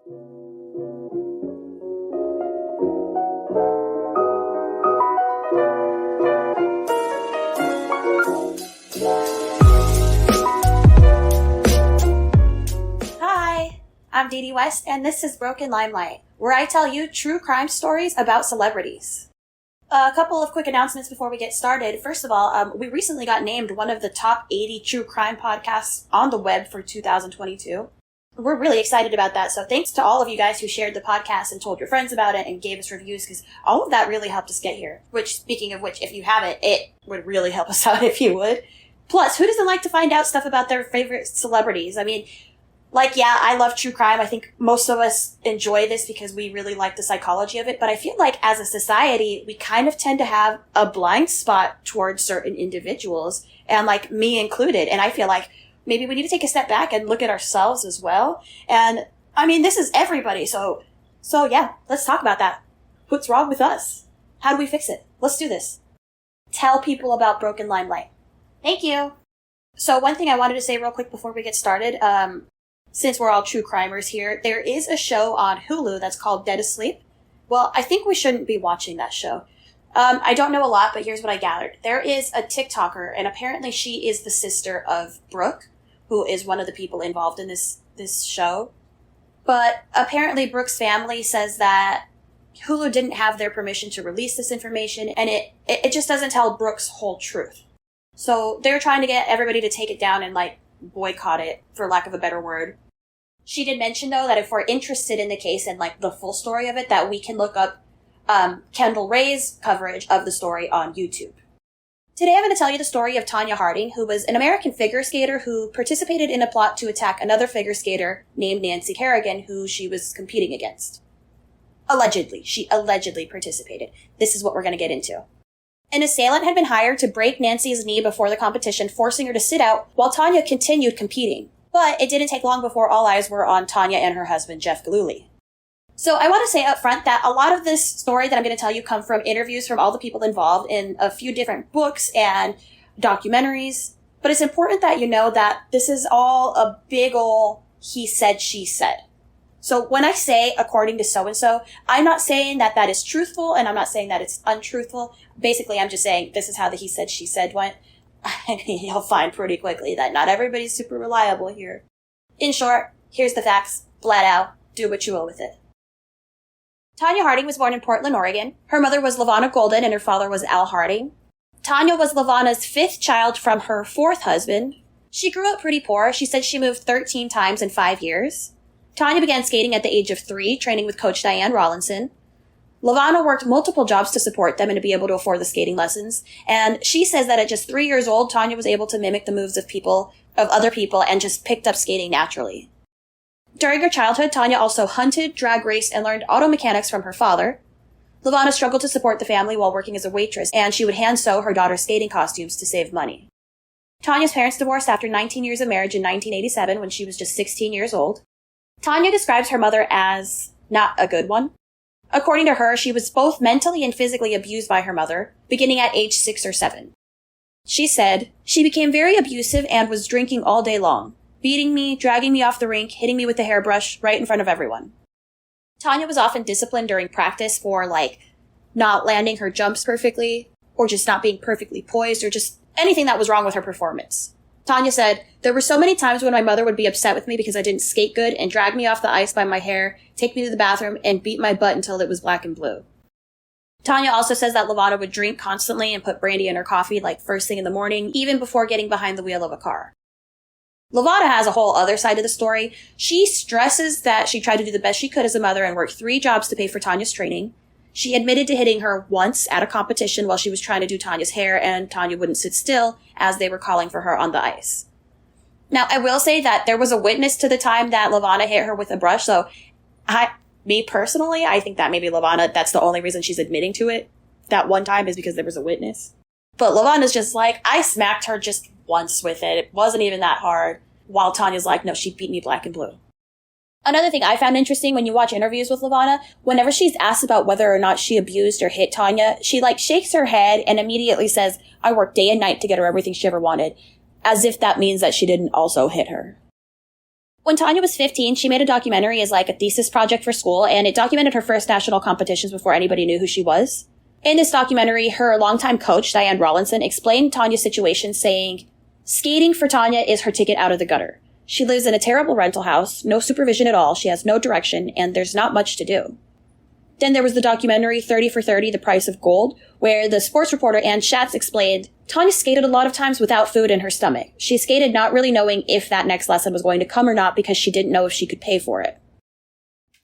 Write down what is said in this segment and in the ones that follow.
Hi, I'm Dee Dee West, and this is Broken Limelight, where I tell you true crime stories about celebrities. A couple of quick announcements before we get started. First of all, we recently got named one of the top 80 true crime podcasts on the web for 2022. We're really excited about that, so thanks to all of you guys who shared the podcast and told your friends about it and gave us reviews, because all of that really helped us get here. Which, speaking of which, if you haven't, it would really help us out if you would. Plus, who doesn't like to find out stuff about their favorite celebrities? I mean, I love true crime. I think most of us enjoy this because we really like the psychology of it. But I feel like as a society, we kind of tend to have a blind spot towards certain individuals, and me included. And I feel like maybe we need to take a step back and look at ourselves as well. And I mean, this is everybody. So yeah, let's talk about that. What's wrong with us? How do we fix it? Let's do this. Tell people about Broken Limelight. Thank you. So one thing I wanted to say real quick before we get started, since we're all true crimers here, there is a show on Hulu that's called Dead Asleep. Well, I think we shouldn't be watching that show. I don't know a lot, but here's what I gathered. There is a TikToker, and apparently she is the sister of Brooke, who is one of the people involved in this show. But apparently Brooke's family says that Hulu didn't have their permission to release this information, and it just doesn't tell Brooke's whole truth. So they're trying to get everybody to take it down and boycott it, for lack of a better word. She did mention, though, that if we're interested in the case and the full story of it, that we can look up Kendall Rae's coverage of the story on YouTube. Today I'm going to tell you the story of Tonya Harding, who was an American figure skater who participated in a plot to attack another figure skater named Nancy Kerrigan, who she was competing against. Allegedly. She allegedly participated. This is what we're going to get into. An assailant had been hired to break Nancy's knee before the competition, forcing her to sit out while Tonya continued competing. But it didn't take long before all eyes were on Tonya and her husband, Jeff Gillooly. So I want to say up front that a lot of this story that I'm going to tell you come from interviews from all the people involved in a few different books and documentaries. But it's important that you know that this is all a big ol' he said, she said. So when I say according to so-and-so, I'm not saying that that is truthful, and I'm not saying that it's untruthful. Basically, I'm just saying this is how the he said, she said went. I mean, you'll find pretty quickly that not everybody's super reliable here. In short, here's the facts. Flat out, do what you will with it. Tonya Harding was born in Portland, Oregon. Her mother was LaVonna Golden, and her father was Al Harding. Tonya was LaVonna's fifth child from her fourth husband. She grew up pretty poor. She said she moved 13 times in 5 years. Tonya began skating at the age of 3, training with Coach Diane Rawlinson. LaVonna worked multiple jobs to support them and to be able to afford the skating lessons. And she says that at just 3 years old, Tonya was able to mimic the moves of other people, and just picked up skating naturally. During her childhood, Tonya also hunted, drag raced, and learned auto mechanics from her father. LaVonna struggled to support the family while working as a waitress, and she would hand sew her daughter's skating costumes to save money. Tonya's parents divorced after 19 years of marriage in 1987 when she was just 16 years old. Tonya describes her mother as not a good one. According to her, she was both mentally and physically abused by her mother, beginning at age 6 or 7. She said, "She became very abusive and was drinking all day long, beating me, dragging me off the rink, hitting me with the hairbrush right in front of everyone." Tonya was often disciplined during practice for, not landing her jumps perfectly, or just not being perfectly poised, or just anything that was wrong with her performance. Tonya said, "There were so many times when my mother would be upset with me because I didn't skate good and drag me off the ice by my hair, take me to the bathroom, and beat my butt until it was black and blue." Tonya also says that LaVonna would drink constantly and put brandy in her coffee first thing in the morning, even before getting behind the wheel of a car. LaVonna has a whole other side of the story. She stresses that she tried to do the best she could as a mother and worked 3 jobs to pay for Tonya's training. She admitted to hitting her once at a competition while she was trying to do Tonya's hair, and Tonya wouldn't sit still as they were calling for her on the ice. Now, I will say that there was a witness to the time that LaVonna hit her with a brush, so me personally, I think that maybe LaVonna, that's the only reason she's admitting to it. That one time is because there was a witness. But LaVonna's just I smacked her just once with it. It wasn't even that hard. While Tonya's no, she beat me black and blue. Another thing I found interesting when you watch interviews with LaVonna, whenever she's asked about whether or not she abused or hit Tonya, she shakes her head and immediately says, "I worked day and night to get her everything she ever wanted," as if that means that she didn't also hit her. When Tonya was 15, she made a documentary as like a thesis project for school, and it documented her first national competitions before anybody knew who she was. In this documentary, her longtime coach, Diane Rawlinson, explained Tonya's situation, saying, "Skating for Tonya is her ticket out of the gutter. She lives in a terrible rental house, no supervision at all, she has no direction, and there's not much to do." Then there was the documentary 30 for 30, The Price of Gold, where the sports reporter Ann Schatz explained, Tonya skated a lot of times without food in her stomach. She skated not really knowing if that next lesson was going to come or not because she didn't know if she could pay for it.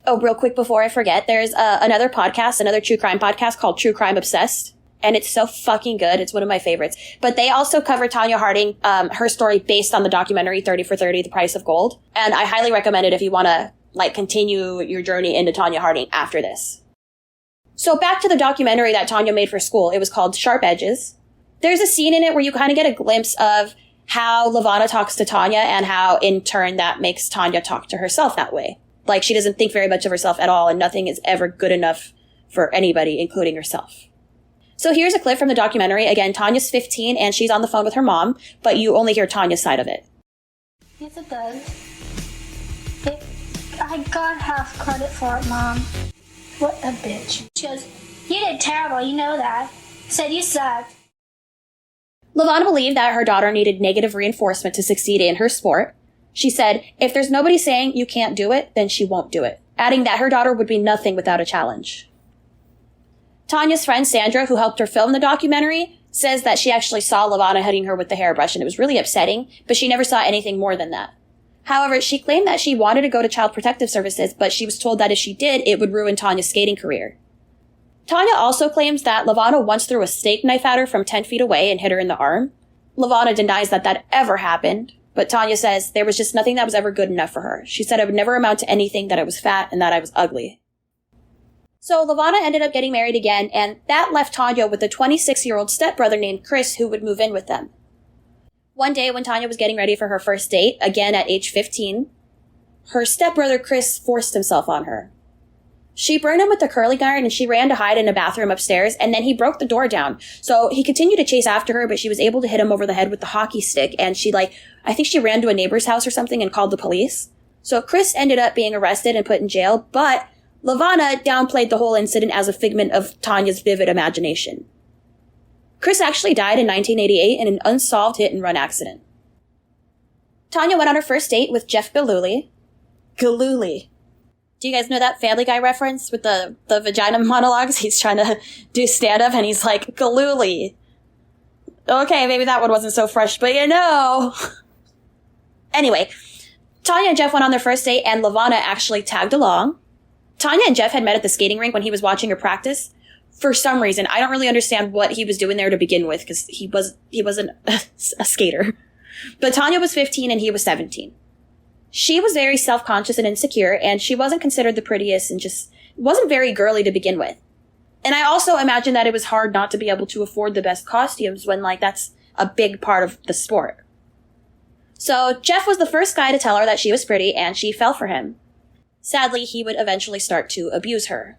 Oh, real quick before I forget, there's another podcast, another true crime podcast called True Crime Obsessed. And it's so fucking good. It's one of my favorites. But they also cover Tonya Harding, her story based on the documentary 30 for 30, The Price of Gold. And I highly recommend it if you want to, continue your journey into Tonya Harding after this. So back to the documentary that Tonya made for school. It was called Sharp Edges. There's a scene in it where you kind of get a glimpse of how Levana talks to Tonya and how, in turn, that makes Tonya talk to herself that way. Like, she doesn't think very much of herself at all, and nothing is ever good enough for anybody, including herself. So here's a clip from the documentary. Again, Tonya's 15, and she's on the phone with her mom, but you only hear Tonya's side of it. Yes, it does. I got half credit for it, Mom. What a bitch. She goes, "You did terrible, you know that." Said, "You suck." Levana believed that her daughter needed negative reinforcement to succeed in her sport. She said, if there's nobody saying you can't do it, then she won't do it, adding that her daughter would be nothing without a challenge. Tonya's friend Sandra, who helped her film the documentary, says that she actually saw Levana hitting her with the hairbrush and it was really upsetting, but she never saw anything more than that. However, she claimed that she wanted to go to Child Protective Services, but she was told that if she did, it would ruin Tonya's skating career. Tonya also claims that Levana once threw a steak knife at her from 10 feet away and hit her in the arm. Levana denies that that ever happened, but Tonya says there was just nothing that was ever good enough for her. She said I would never amount to anything, that I was fat, and that I was ugly. So Levana ended up getting married again, and that left Tonya with a 26-year-old stepbrother named Chris who would move in with them. One day when Tonya was getting ready for her first date, again at age 15, her stepbrother Chris forced himself on her. She burned him with a curling iron and she ran to hide in a bathroom upstairs, and then he broke the door down. So he continued to chase after her, but she was able to hit him over the head with the hockey stick, and I think she ran to a neighbor's house or something and called the police. So Chris ended up being arrested and put in jail, but Levana downplayed the whole incident as a figment of Tonya's vivid imagination. Chris actually died in 1988 in an unsolved hit-and-run accident. Tonya went on her first date with Jeff Gillooly. Gillooly. Do you guys know that Family Guy reference with the vagina monologues? He's trying to do stand-up and he's like, Gillooly. Okay, maybe that one wasn't so fresh, but you know. Anyway, Tonya and Jeff went on their first date and Levana actually tagged along. Tonya and Jeff had met at the skating rink when he was watching her practice. For some reason, I don't really understand what he was doing there to begin with, because he wasn't a skater. But Tonya was 15 and he was 17. She was very self-conscious and insecure, and she wasn't considered the prettiest and just wasn't very girly to begin with. And I also imagine that it was hard not to be able to afford the best costumes when, that's a big part of the sport. So Jeff was the first guy to tell her that she was pretty, and she fell for him. Sadly, he would eventually start to abuse her.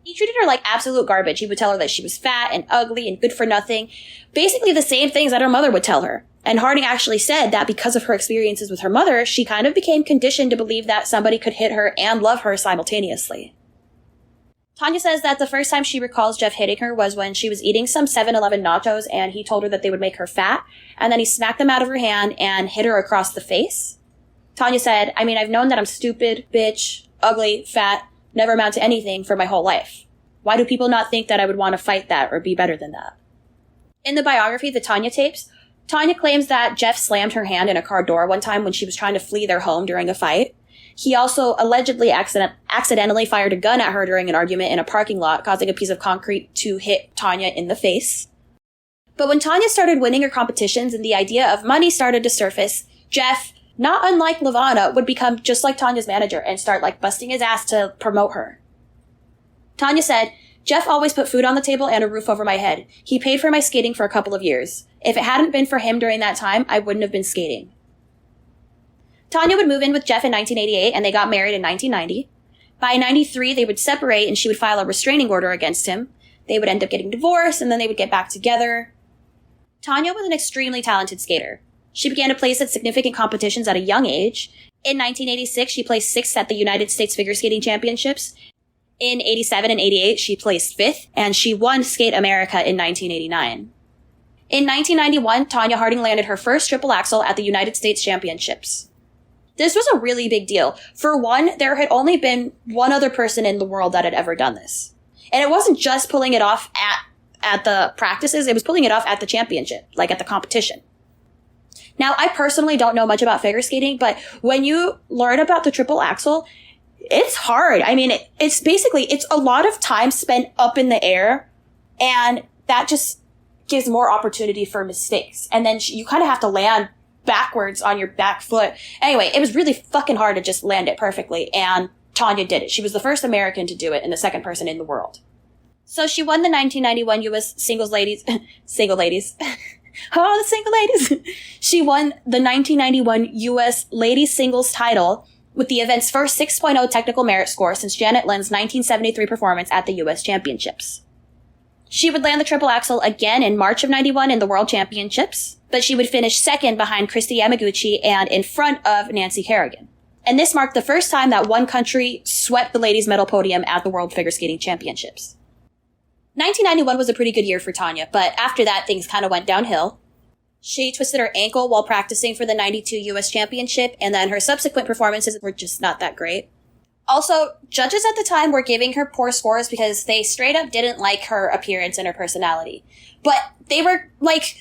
He treated her like absolute garbage. He would tell her that she was fat and ugly and good for nothing. Basically the same things that her mother would tell her. And Harding actually said that because of her experiences with her mother, she kind of became conditioned to believe that somebody could hit her and love her simultaneously. Tonya says that the first time she recalls Jeff hitting her was when she was eating some 7-Eleven nachos and he told her that they would make her fat, and then he smacked them out of her hand and hit her across the face. Tonya said, I've known that I'm stupid, bitch, ugly, fat, never amount to anything for my whole life. Why do people not think that I would want to fight that or be better than that? In the biography, The Tonya Tapes, Tonya claims that Jeff slammed her hand in a car door one time when she was trying to flee their home during a fight. He also allegedly accidentally fired a gun at her during an argument in a parking lot, causing a piece of concrete to hit Tonya in the face. But when Tonya started winning her competitions and the idea of money started to surface, Jeff, not unlike Levana, would become just like Tonya's manager and start busting his ass to promote her. Tonya said, Jeff always put food on the table and a roof over my head. He paid for my skating for a couple of years. If it hadn't been for him during that time, I wouldn't have been skating. Tonya would move in with Jeff in 1988 and they got married in 1990. By 93, they would separate and she would file a restraining order against him. They would end up getting divorced and then they would get back together. Tonya was an extremely talented skater. She began to place at significant competitions at a young age, In 1986, she placed 6th at the United States Figure Skating Championships. In 87 and 88, she placed 5th, and she won Skate America in 1989. In 1991, Tonya Harding landed her first triple axel at the United States Championships. This was a really big deal. For one, there had only been one other person in the world that had ever done this. And it wasn't just pulling it off at the practices, it was pulling it off at the championship, like at the competition. Now, I personally don't know much about figure skating, but when you learn about the triple axel, it's hard. I mean, it's a lot of time spent up in the air, and that just gives more opportunity for mistakes. And then you kind of have to land backwards on your back foot. Anyway, it was really fucking hard to just land it perfectly, and Tonya did it. She was the first American to do it and the second person in the world. So she won the 1991 U.S. Singles Ladies. Single ladies. Oh, the single ladies. She won the 1991 U.S. Ladies Singles title with the event's first 6.0 technical merit score since Janet Lynn's 1973 performance at the U.S. Championships. She would land the triple axel again in March of 91 in the World Championships, but she would finish second behind Christy Yamaguchi and in front of Nancy Kerrigan. And this marked the first time that one country swept the ladies' medal podium at the World Figure Skating Championships. 1991 was a pretty good year for Tonya, but after that, things kind of went downhill. She twisted her ankle while practicing for the 92 U.S. Championship, and then her subsequent performances were just not that great. Also, judges at the time were giving her poor scores because they straight up didn't like her appearance and her personality. But they were, like,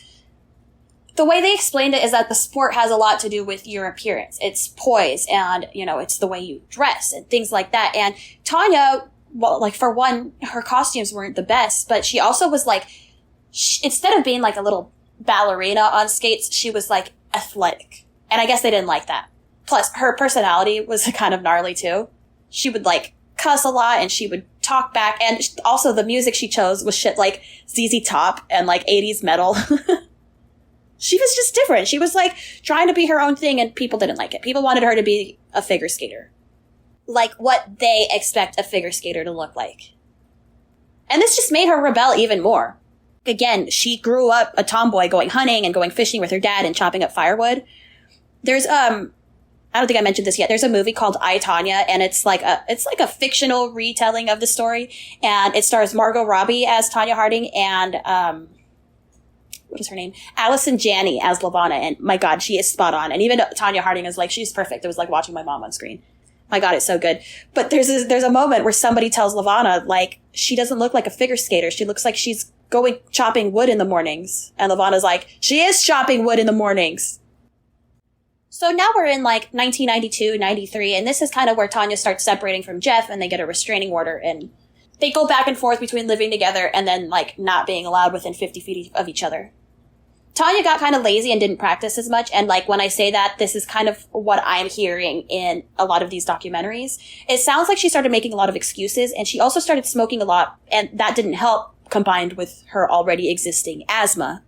the way they explained it is that the sport has a lot to do with your appearance. It's poise, and, it's the way you dress, and things like that. And Tonya, well, like, for one, her costumes weren't the best, but she also was, like, instead of being, like, a little ballerina on skates, she was, like, athletic. And I guess they didn't like that. Plus, her personality was kind of gnarly, too. She would, like, cuss a lot, and she would talk back, and also the music she chose was shit like ZZ Top and, like, 80s metal. She was just different. She was, like, trying to be her own thing, and people didn't like it. People wanted her to be a figure skater. Like what they expect a figure skater to look like. And this just made her rebel even more. Again, she grew up a tomboy going hunting and going fishing with her dad and chopping up firewood. There's, I don't think I mentioned this yet. There's a movie called I, Tonya, and it's like a fictional retelling of the story. And it stars Margot Robbie as Tonya Harding and, what is her name? Allison Janney as Lavana. And my God, she is spot on. And even Tonya Harding is like, she's perfect. It was like watching my mom on screen. My God, it's so good. But there's a moment where somebody tells Lavana, like, she doesn't look like a figure skater. She looks like she's going chopping wood in the mornings. And Lavana's like, she is chopping wood in the mornings. So now we're in, like, 1992, 93, and this is kind of where Tonya starts separating from Jeff, and they get a restraining order, and they go back and forth between living together and then, like, not being allowed within 50 feet of each other. Tonya got kind of lazy and didn't practice as much, and, like, when I say that, this is kind of what I'm hearing in a lot of these documentaries. It sounds like she started making a lot of excuses, and she also started smoking a lot, and that didn't help, combined with her already existing asthma.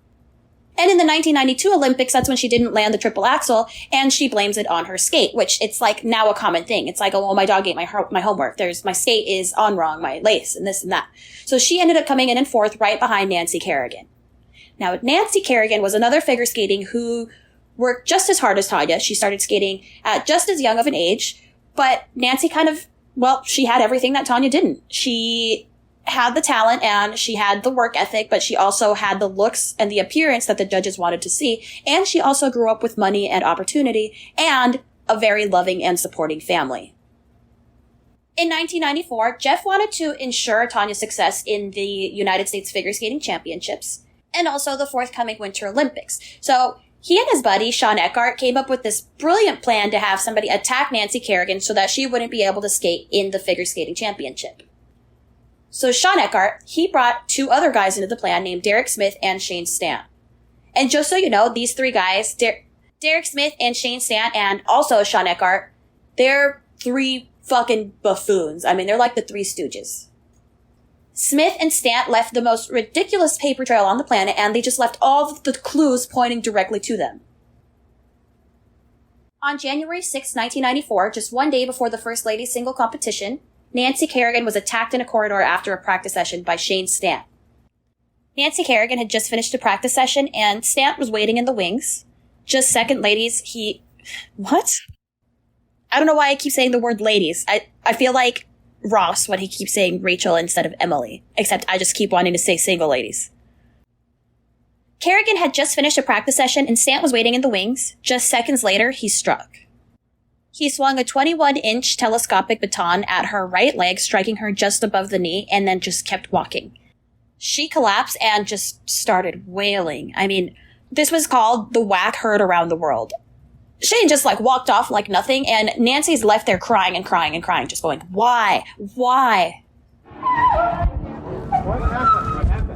And in the 1992 Olympics, that's when she didn't land the triple axel, and she blames it on her skate, which it's like now a common thing. It's like, oh, well, my dog ate my homework. My skate is on wrong, my lace, and this and that. So she ended up coming in fourth right behind Nancy Kerrigan. Now, Nancy Kerrigan was another figure skating who worked just as hard as Tonya. She started skating at just as young of an age, but Nancy she had everything that Tonya didn't. She had the talent and she had the work ethic, but she also had the looks and the appearance that the judges wanted to see. And she also grew up with money and opportunity and a very loving and supporting family. In 1994, Jeff wanted to ensure Tonya's success in the United States Figure Skating Championships and also the forthcoming Winter Olympics. So he and his buddy, Sean Eckhart, came up with this brilliant plan to have somebody attack Nancy Kerrigan so that she wouldn't be able to skate in the figure skating championship. So Sean Eckhart, he brought two other guys into the plan named Derek Smith and Shane Stant. And just so you know, these three guys, Derek Smith and Shane Stant and also Sean Eckhart, they're three fucking buffoons. I mean, they're like the Three Stooges. Smith and Stant left the most ridiculous paper trail on the planet, and they just left all the clues pointing directly to them. On January 6, 1994, just one day before the First Ladies single competition, Nancy Kerrigan was attacked in a corridor after a practice session by Shane Stant. Nancy Kerrigan had just finished a practice session, and Stant was waiting in the wings. Just second, ladies, What? I don't know why I keep saying the word ladies. I feel like Ross when he keeps saying Rachel instead of Emily, except I just keep wanting to say single ladies. Kerrigan had just finished a practice session and Stant was waiting in the wings. Just seconds later, he struck. He swung a 21-inch telescopic baton at her right leg, striking her just above the knee, and then just kept walking. She collapsed and just started wailing. I mean, this was called the whack heard around the world. Shane just walked off like nothing, and Nancy's left there crying and crying and crying, just going, why? Why? What happened? What happened?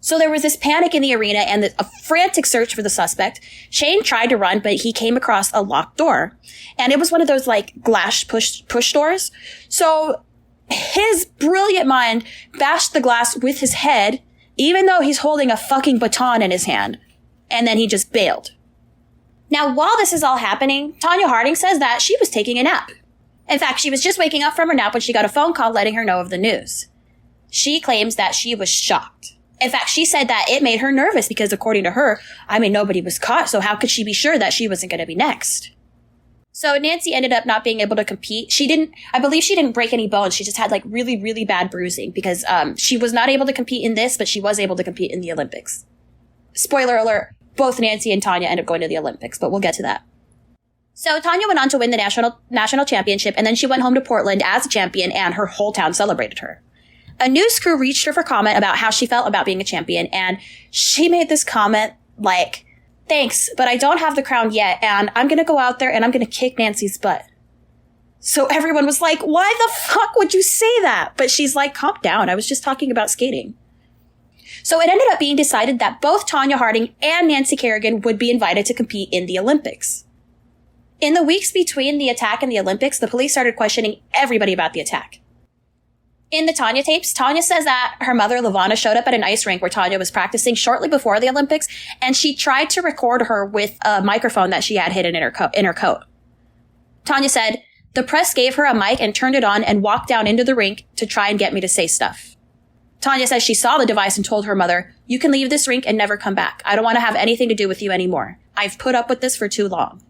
So there was this panic in the arena and a frantic search for the suspect. Shane tried to run, but he came across a locked door. And it was one of those glass push doors. So his brilliant mind bashed the glass with his head, even though he's holding a fucking baton in his hand. And then he just bailed. Now, while this is all happening, Tonya Harding says that she was taking a nap. In fact, she was just waking up from her nap when she got a phone call letting her know of the news. She claims that she was shocked. In fact, she said that it made her nervous because according to her, nobody was caught, so how could she be sure that she wasn't going to be next? So Nancy ended up not being able to compete. I believe she didn't break any bones. She just had really, really bad bruising because she was not able to compete in this, but she was able to compete in the Olympics. Spoiler alert, both Nancy and Tonya end up going to the Olympics, but we'll get to that. So Tonya went on to win the national championship, and then she went home to Portland as a champion, and her whole town celebrated her. A news crew reached her for comment about how she felt about being a champion, and she made this comment thanks, but I don't have the crown yet, and I'm gonna go out there and I'm gonna kick Nancy's butt. So everyone was like, why the fuck would you say that? But she's like, calm down, I was just talking about skating. So it ended up being decided that both Tonya Harding and Nancy Kerrigan would be invited to compete in the Olympics. In the weeks between the attack and the Olympics, the police started questioning everybody about the attack. In the Tonya tapes, Tonya says that her mother, Lavana, showed up at an ice rink where Tonya was practicing shortly before the Olympics, and she tried to record her with a microphone that she had hidden in her coat. Tonya said, the press gave her a mic and turned it on and walked down into the rink to try and get me to say stuff. Tonya says she saw the device and told her mother, you can leave this rink and never come back. I don't want to have anything to do with you anymore. I've put up with this for too long.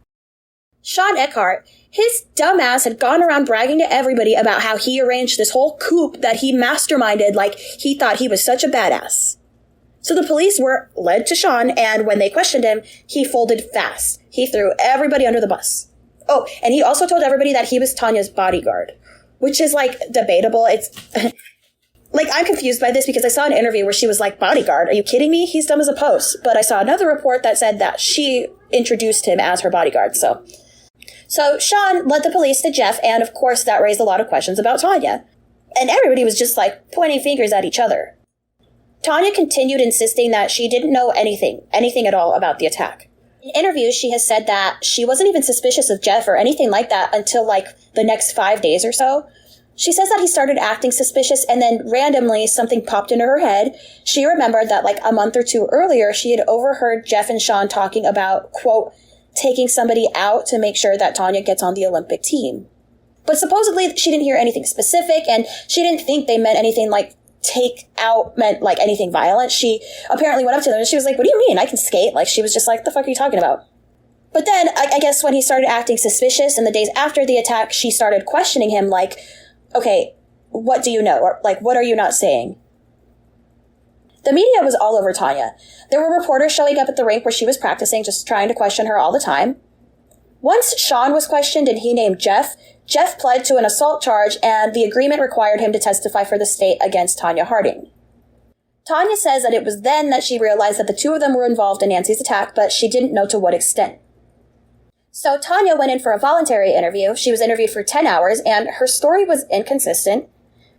Sean Eckhart, his dumbass had gone around bragging to everybody about how he arranged this whole coup that he masterminded like he thought he was such a badass. So the police were led to Sean, and when they questioned him, he folded fast. He threw everybody under the bus. Oh, and he also told everybody that he was Tonya's bodyguard, which is debatable. It's I'm confused by this because I saw an interview where she was like, bodyguard, are you kidding me? He's dumb as a post. But I saw another report that said that she introduced him as her bodyguard, So Sean led the police to Jeff, and of course that raised a lot of questions about Tonya. And everybody was just pointing fingers at each other. Tonya continued insisting that she didn't know anything at all about the attack. In interviews, she has said that she wasn't even suspicious of Jeff or anything like that until the next 5 days or so. She says that he started acting suspicious, and then randomly something popped into her head. She remembered that a month or two earlier, she had overheard Jeff and Sean talking about, quote, taking somebody out to make sure that Tonya gets on the Olympic team. But supposedly she didn't hear anything specific, and she didn't think they meant anything take out meant anything violent. She apparently went up to them and she was like, what do you mean? I can skate. She was just like, the fuck are you talking about? But then I guess when he started acting suspicious in the days after the attack, she started questioning him okay, what do you know? Or what are you not saying? The media was all over Tonya. There were reporters showing up at the rink where she was practicing, just trying to question her all the time. Once Sean was questioned and he named Jeff, Jeff pled to an assault charge, and the agreement required him to testify for the state against Tonya Harding. Tonya says that it was then that she realized that the two of them were involved in Nancy's attack, but she didn't know to what extent. So Tonya went in for a voluntary interview. She was interviewed for 10 hours, and her story was inconsistent.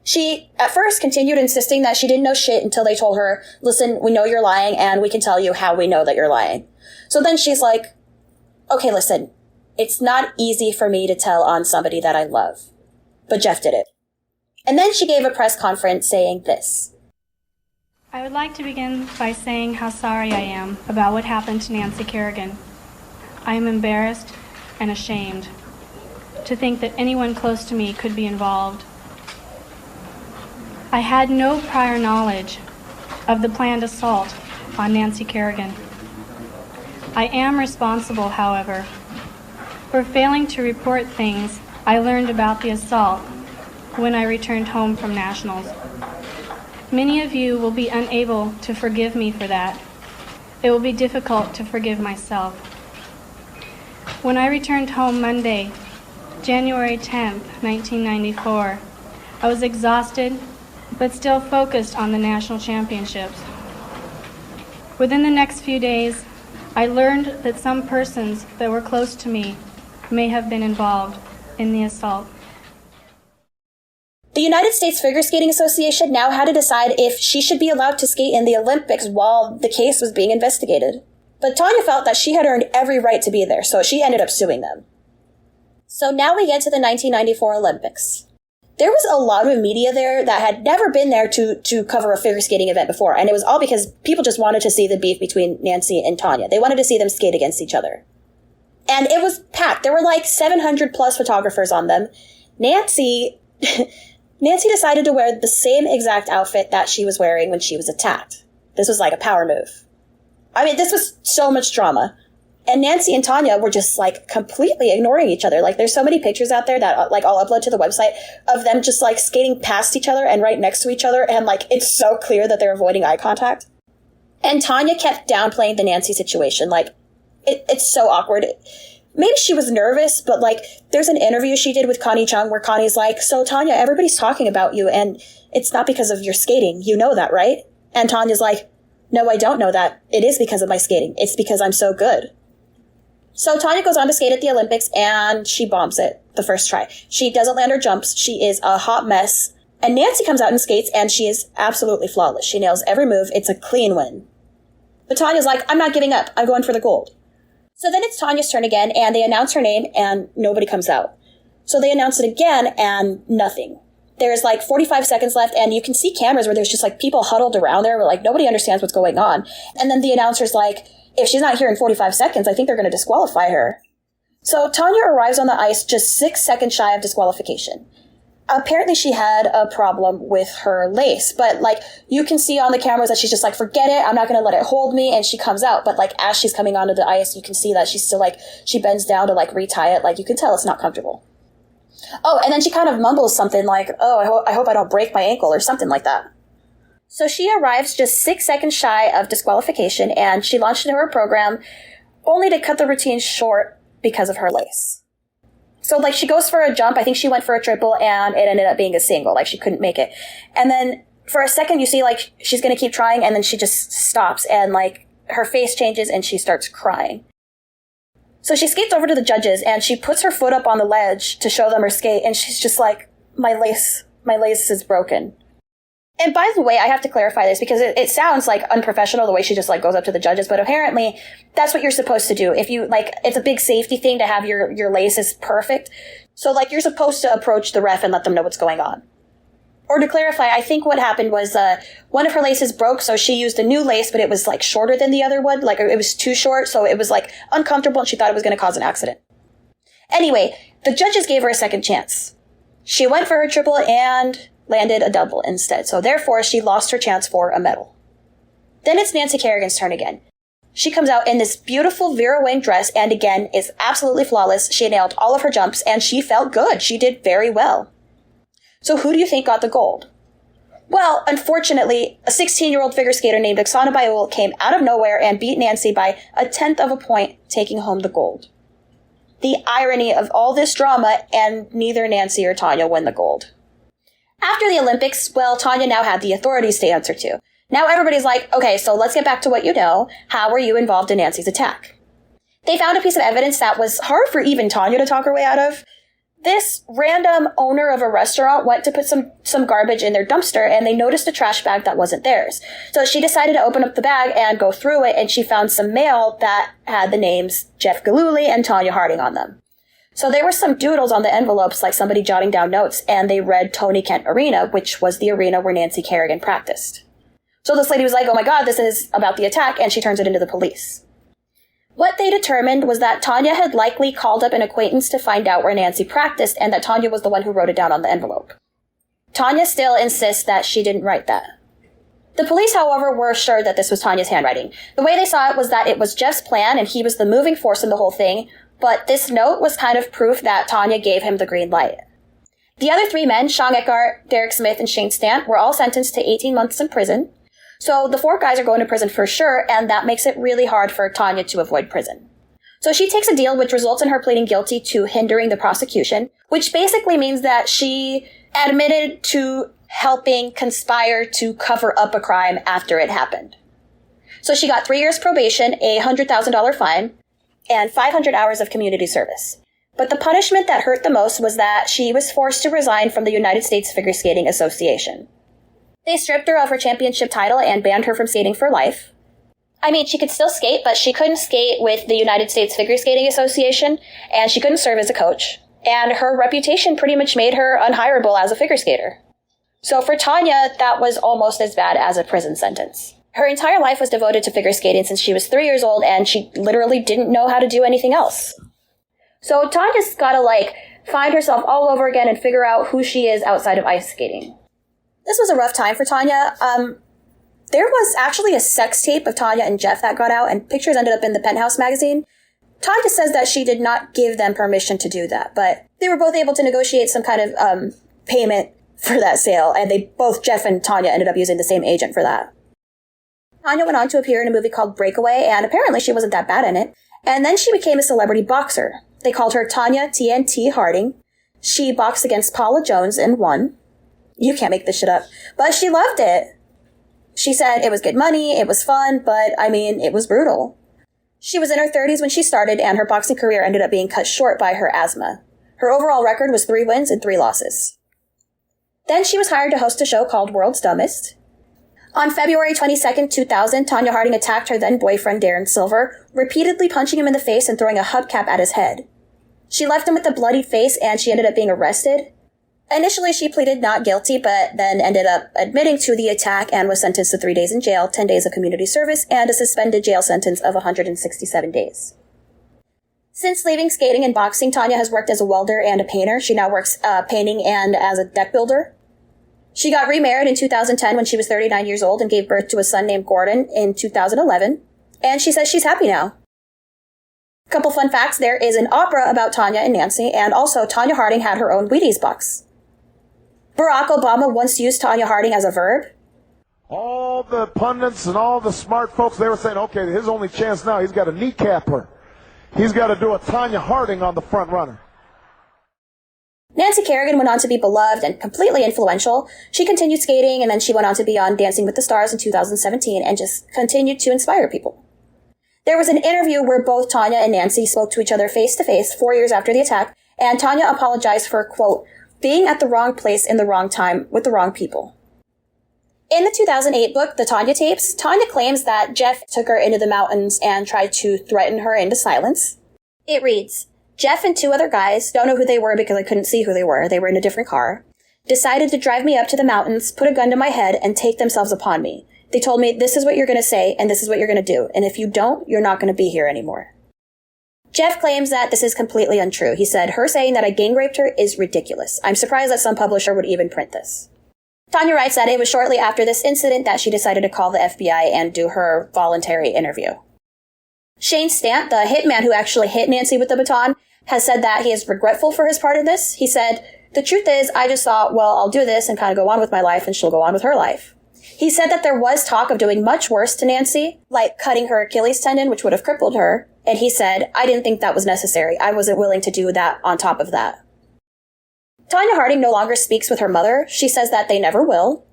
She, at first, continued insisting that she didn't know shit until they told her, listen, we know you're lying, and we can tell you how we know that you're lying. So then she's like, okay, listen, it's not easy for me to tell on somebody that I love. But Jeff did it. And then she gave a press conference saying this. I would like to begin by saying how sorry I am about what happened to Nancy Kerrigan. I am embarrassed and ashamed to think that anyone close to me could be involved. I had no prior knowledge of the planned assault on Nancy Kerrigan. I am responsible, however, for failing to report things I learned about the assault when I returned home from nationals. Many of you will be unable to forgive me for that. It will be difficult to forgive myself. When I returned home Monday, January 10th, 1994, I was exhausted, but still focused on the national championships. Within the next few days, I learned that some persons that were close to me may have been involved in the assault. The United States Figure Skating Association now had to decide if she should be allowed to skate in the Olympics while the case was being investigated. But Tonya felt that she had earned every right to be there, so she ended up suing them. So now we get to the 1994 Olympics. There was a lot of media there that had never been there to cover a figure skating event before, and it was all because people just wanted to see the beef between Nancy and Tonya. They wanted to see them skate against each other. And it was packed. There were like 700 plus photographers on them. Nancy decided to wear the same exact outfit that she was wearing when she was attacked. This was like a power move. I mean, this was so much drama. And Nancy and Tonya were just like completely ignoring each other. Like there's so many pictures out there that like I'll upload to the website of them just like skating past each other and right next to each other. And like it's so clear that they're avoiding eye contact. And Tonya kept downplaying the Nancy situation. Like it's so awkward. Maybe she was nervous, but like there's an interview she did with Connie Chung where Connie's like, so Tonya, everybody's talking about you and it's not because of your skating. You know that, right? And Tanya's like, no, I don't know that. It is because of my skating. It's because I'm so good. So Tonya goes on to skate at the Olympics and she bombs it the first try. She doesn't land her jumps. She is a hot mess. And Nancy comes out and skates and she is absolutely flawless. She nails every move. It's a clean win. But Tanya's like, I'm not giving up. I'm going for the gold. So then it's Tanya's turn again and they announce her name and nobody comes out. So they announce it again and nothing. There's like 45 seconds left and you can see cameras where there's just like people huddled around there where like nobody understands what's going on. And then the announcer's like, if she's not here in 45 seconds, I think they're going to disqualify her. So Tonya arrives on the ice just 6 seconds shy of disqualification. Apparently she had a problem with her lace, but like you can see on the cameras that she's just like, forget it, I'm not going to let it hold me, and she comes out. But like as she's coming onto the ice, you can see that she's still like, she bends down to like retie it, like you can tell it's not comfortable. Oh, and then she kind of mumbles something like, oh, I hope I don't break my ankle or something like that. So she arrives just 6 seconds shy of disqualification and she launched into her program only to cut the routine short because of her lace. So like she goes for a jump. I think she went for a triple and it ended up being a single. Like she couldn't make it. And then for a second you see like she's going to keep trying and then she just stops and like her face changes and she starts crying. So she skates over to the judges and she puts her foot up on the ledge to show them her skate and she's just like, my lace is broken. And by the way, I have to clarify this because it sounds like unprofessional the way she just like goes up to the judges, but apparently that's what you're supposed to do. If you like, it's a big safety thing to have your laces perfect. So like you're supposed to approach the ref and let them know what's going on. Or to clarify, I think what happened was one of her laces broke, so she used a new lace, but it was like shorter than the other one. Like it was too short, so it was like uncomfortable and she thought it was going to cause an accident. Anyway, the judges gave her a second chance. She went for her triple and landed a double instead, so therefore she lost her chance for a medal. Then it's Nancy Kerrigan's turn again. She comes out in this beautiful Vera Wang dress and again is absolutely flawless. She nailed all of her jumps and she felt good. She did very well. So who do you think got the gold? Well, unfortunately, a 16-year-old figure skater named Oksana Bayul came out of nowhere and beat Nancy by 1/10 of a point, taking home the gold. The irony of all this drama, and neither Nancy or Tonya win the gold. After the Olympics, well, Tonya now had the authorities to answer to. Now everybody's like, okay, so let's get back to what you know. How were you involved in Nancy's attack? They found a piece of evidence that was hard for even Tonya to talk her way out of. This random owner of a restaurant went to put some garbage in their dumpster and they noticed a trash bag that wasn't theirs. So she decided to open up the bag and go through it and she found some mail that had the names Jeff Gillooly and Tonya Harding on them. So there were some doodles on the envelopes, like somebody jotting down notes, and they read Tony Kent Arena, which was the arena where Nancy Kerrigan practiced. So this lady was like, oh my god, this is about the attack, and she turns it into the police. What they determined was that Tonya had likely called up an acquaintance to find out where Nancy practiced, and that Tonya was the one who wrote it down on the envelope. Tonya still insists that she didn't write that. The police, however, were sure that this was Tonya's handwriting. The way they saw it was that it was Jeff's plan and he was the moving force in the whole thing, but this note was kind of proof that Tonya gave him the green light. The other three men, Sean Eckhart, Derek Smith, and Shane Stant, were all sentenced to 18 months in prison. So the four guys are going to prison for sure, and that makes it really hard for Tonya to avoid prison. So she takes a deal which results in her pleading guilty to hindering the prosecution, which basically means that she admitted to helping conspire to cover up a crime after it happened. So she got 3 years probation, a $100,000 fine, and 500 hours of community service. But the punishment that hurt the most was that she was forced to resign from the United States Figure Skating Association. They stripped her of her championship title and banned her from skating for life. I mean, she could still skate, but she couldn't skate with the United States Figure Skating Association, and she couldn't serve as a coach. And her reputation pretty much made her unhireable as a figure skater. So for Tonya, that was almost as bad as a prison sentence. Her entire life was devoted to figure skating since she was 3 years old, and she literally didn't know how to do anything else. So Tonya's gotta, find herself all over again and figure out who she is outside of ice skating. This was a rough time for Tonya. There was actually a sex tape of Tonya and Jeff that got out, and pictures ended up in the Penthouse magazine. Tonya says that she did not give them permission to do that, but they were both able to negotiate some kind of payment for that sale, and both Jeff and Tonya ended up using the same agent for that. Tonya went on to appear in a movie called Breakaway, and apparently she wasn't that bad in it, and then she became a celebrity boxer. They called her Tonya TNT Harding. She boxed against Paula Jones and won. You can't make this shit up. But she loved it. She said it was good money, it was fun, but, it was brutal. She was in her 30s when she started, and her boxing career ended up being cut short by her asthma. Her overall record was 3 wins and 3 losses. Then she was hired to host a show called World's Dumbest. On February 22nd, 2000, Tonya Harding attacked her then-boyfriend Darren Silver, repeatedly punching him in the face and throwing a hubcap at his head. She left him with a bloody face, and she ended up being arrested. Initially, she pleaded not guilty, but then ended up admitting to the attack and was sentenced to 3 days in jail, 10 days of community service, and a suspended jail sentence of 167 days. Since leaving skating and boxing, Tonya has worked as a welder and a painter. She now works painting and as a deck builder. She got remarried in 2010 when she was 39 years old and gave birth to a son named Gordon in 2011. And she says she's happy now. Couple fun facts, there is an opera about Tonya and Nancy, and also Tonya Harding had her own Wheaties box. Barack Obama once used Tonya Harding as a verb. All the pundits and all the smart folks, they were saying, okay, his only chance now, he's got to kneecap her. He's got to do a Tonya Harding on the front runner. Nancy Kerrigan went on to be beloved and completely influential. She continued skating, and then she went on to be on Dancing with the Stars in 2017 and just continued to inspire people. There was an interview where both Tonya and Nancy spoke to each other face-to-face 4 years after the attack, and Tonya apologized for, quote, being at the wrong place in the wrong time with the wrong people. In the 2008 book, The Tonya Tapes, Tonya claims that Jeff took her into the mountains and tried to threaten her into silence. It reads, Jeff and 2 other guys, don't know who they were because I couldn't see who they were in a different car, decided to drive me up to the mountains, put a gun to my head, and take themselves upon me. They told me, this is what you're going to say, and this is what you're going to do, and if you don't, you're not going to be here anymore. Jeff claims that this is completely untrue. He said, her saying that I gang raped her is ridiculous. I'm surprised that some publisher would even print this. Tonya writes that it was shortly after this incident that she decided to call the FBI and do her voluntary interview. Shane Stant, the hitman who actually hit Nancy with the baton, has said that he is regretful for his part in this. He said, the truth is, I just thought, well, I'll do this and kind of go on with my life and she'll go on with her life. He said that there was talk of doing much worse to Nancy, like cutting her Achilles tendon, which would have crippled her. And he said, I didn't think that was necessary. I wasn't willing to do that on top of that. Tonya Harding no longer speaks with her mother. She says that they never will.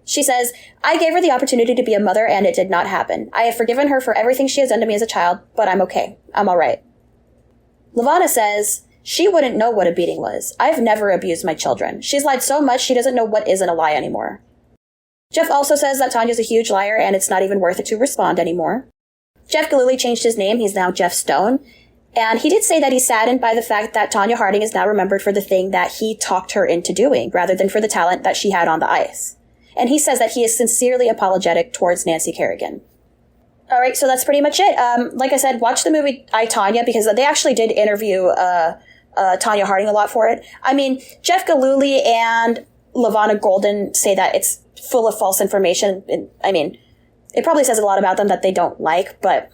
She says, I gave her the opportunity to be a mother and it did not happen. I have forgiven her for everything she has done to me as a child, but I'm okay. I'm alright. Lavana says, she wouldn't know what a beating was. I've never abused my children. She's lied so much she doesn't know what isn't a lie anymore. Jeff also says that Tonya's a huge liar and it's not even worth it to respond anymore. Jeff Gillooly changed his name. He's now Jeff Stone. And he did say that he's saddened by the fact that Tonya Harding is now remembered for the thing that he talked her into doing, rather than for the talent that she had on the ice. And he says that he is sincerely apologetic towards Nancy Kerrigan. All right, so that's pretty much it. Like I said, watch the movie I, Tonya, because they actually did interview Tonya Harding a lot for it. I mean, Jeff Gillooly and LaVonna Golden say that it's full of false information. I mean, it probably says a lot about them that they don't like, but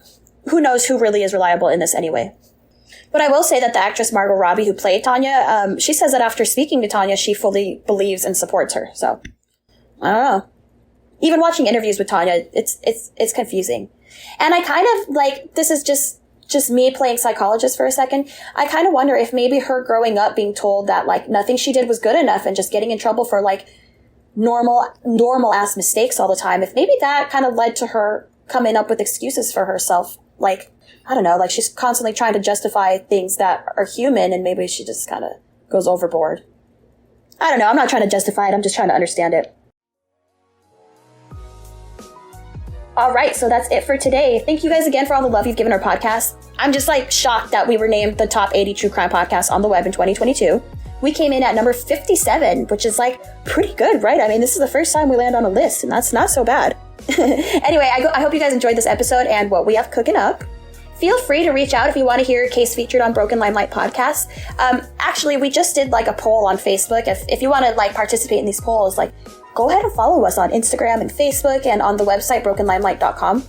who knows who really is reliable in this anyway. But I will say that the actress Margot Robbie, who played Tonya, she says that after speaking to Tonya, she fully believes and supports her. So, I don't know. Even watching interviews with Tonya, it's confusing. And I kind of, like, this is just me playing psychologist for a second. I kind of wonder if maybe her growing up being told that, like, nothing she did was good enough and just getting in trouble for, like, normal ass mistakes all the time, if maybe that kind of led to her coming up with excuses for herself. Like, I don't know, like she's constantly trying to justify things that are human, and maybe she just kind of goes overboard. I don't know, I'm not trying to justify it, I'm just trying to understand it. Alright, so that's it for today. Thank you guys again for all the love you've given our podcast. I'm just like shocked that we were named the top 80 true crime podcasts on the web in 2022. We came in at number 57, which is like pretty good, right? I mean, this is the first time we land on a list, and that's not so bad. Anyway, I hope you guys enjoyed this episode and what we have cooking up. Feel free to reach out if you want to hear a case featured on Broken Limelight podcast. Actually, we just did like a poll on Facebook. If you want to like participate in these polls, like go ahead and follow us on Instagram and Facebook and on the website brokenlimelight.com.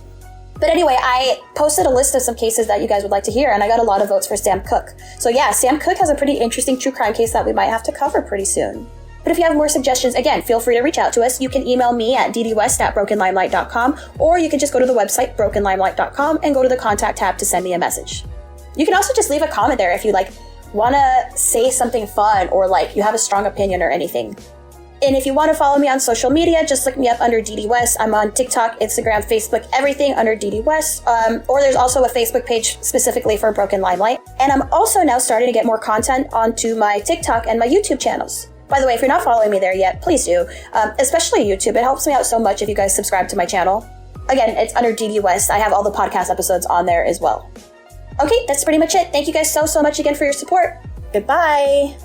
But anyway, I posted a list of some cases that you guys would like to hear, and I got a lot of votes for Sam Cooke. So yeah, Sam Cooke has a pretty interesting true crime case that we might have to cover pretty soon. But if you have more suggestions, again, feel free to reach out to us. You can email me at ddwest@brokenlimelight.com, or you can just go to the website brokenlimelight.com and go to the contact tab to send me a message. You can also just leave a comment there if you like want to say something fun or like you have a strong opinion or anything. And if you want to follow me on social media, just look me up under DD West. I'm on TikTok, Instagram, Facebook, everything under DD West. Or there's also a Facebook page specifically for Broken Limelight. And I'm also now starting to get more content onto my TikTok and my YouTube channels. By the way, if you're not following me there yet, please do. Especially YouTube. It helps me out so much if you guys subscribe to my channel. Again, it's under DD West. I have all the podcast episodes on there as well. Okay, that's pretty much it. Thank you guys so much again for your support. Goodbye.